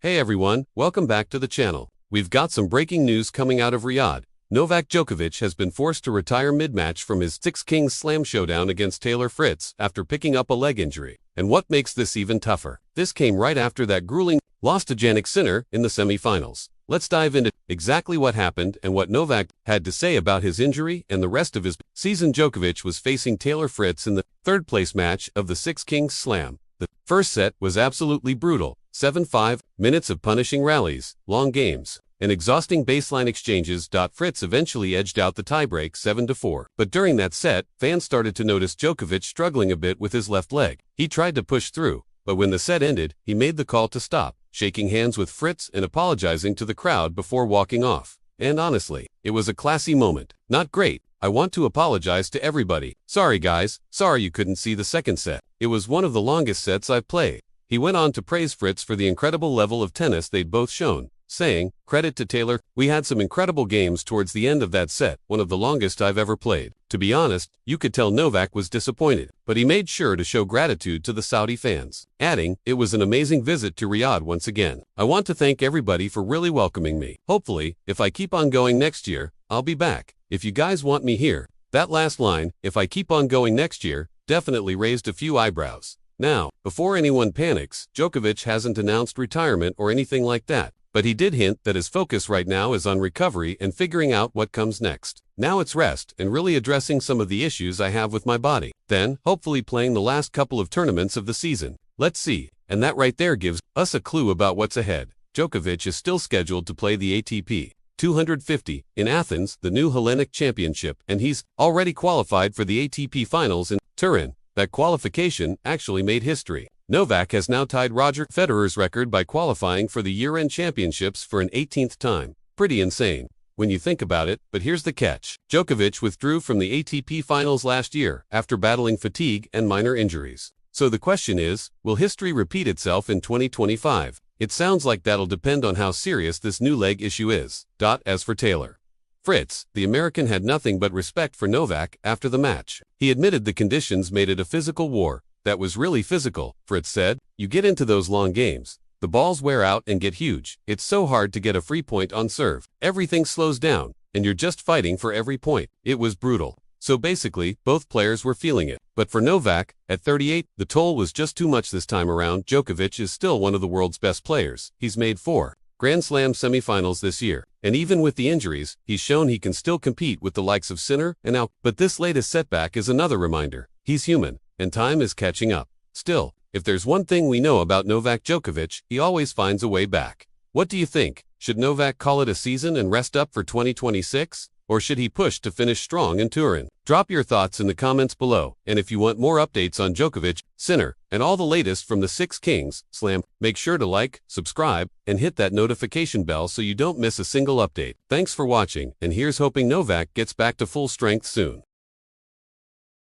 Hey everyone, welcome back to the channel. We've got some breaking news coming out of Riyadh. Novak Djokovic has been forced to retire mid-match from his Six Kings Slam showdown against Taylor Fritz after picking up a leg injury. And what makes this even tougher? This came right after that grueling loss to Jannik Sinner in the semi-finals. Let's dive into exactly what happened and what Novak had to say about his injury and the rest of his season. Djokovic was facing Taylor Fritz in the third-place match of the Six Kings Slam. The first set was absolutely brutal. 7-5 minutes of punishing rallies, long games, and exhausting baseline exchanges. Fritz eventually edged out the tiebreak 7-4. But during that set, fans started to notice Djokovic struggling a bit with his left leg. He tried to push through, but when the set ended, he made the call to stop, shaking hands with Fritz and apologizing to the crowd before walking off. And honestly, it was a classy moment. Not great. I want to apologize to everybody. Sorry guys, sorry you couldn't see the second set. It was one of the longest sets I've played. He went on to praise Fritz for the incredible level of tennis they'd both shown, saying, "Credit to Taylor, we had some incredible games towards the end of that set, one of the longest I've ever played." To be honest, you could tell Novak was disappointed, but he made sure to show gratitude to the Saudi fans, adding, "It was an amazing visit to Riyadh once again. I want to thank everybody for really welcoming me. Hopefully, if I keep on going next year, I'll be back. If you guys want me here." That last line, "if I keep on going next year," definitely raised a few eyebrows. Now, before anyone panics, Djokovic hasn't announced retirement or anything like that, but he did hint that his focus right now is on recovery and figuring out what comes next. Now it's rest and really addressing some of the issues I have with my body. Then, hopefully playing the last couple of tournaments of the season. Let's see. And that right there gives us a clue about what's ahead. Djokovic is still scheduled to play the ATP 250 in Athens, the new Hellenic Championship, and he's already qualified for the ATP Finals in Turin. That qualification actually made history. Novak has now tied Roger Federer's record by qualifying for the year-end championships for an 18th time. Pretty insane when you think about it, but here's the catch. Djokovic withdrew from the ATP Finals last year after battling fatigue and minor injuries. So the question is, will history repeat itself in 2025? It sounds like that'll depend on how serious this new leg issue is. As for Taylor Fritz, the American had nothing but respect for Novak after the match. He admitted the conditions made it a physical war. "That was really physical," Fritz said. "You get into those long games. The balls wear out and get huge. It's so hard to get a free point on serve. Everything slows down, and you're just fighting for every point. It was brutal." So basically, both players were feeling it. But for Novak, at 38, the toll was just too much this time around. Djokovic is still one of the world's best players. He's made 4 Grand Slam semifinals this year, and even with the injuries, he's shown he can still compete with the likes of Sinner and Al. But this latest setback is another reminder. He's human, and time is catching up. Still, if there's one thing we know about Novak Djokovic, he always finds a way back. What do you think? Should Novak call it a season and rest up for 2026? Or should he push to finish strong in Turin? Drop your thoughts in the comments below, and if you want more updates on Djokovic, Sinner, and all the latest from the Six Kings Slam, make sure to like, subscribe, and hit that notification bell so you don't miss a single update. Thanks for watching, and here's hoping Novak gets back to full strength soon.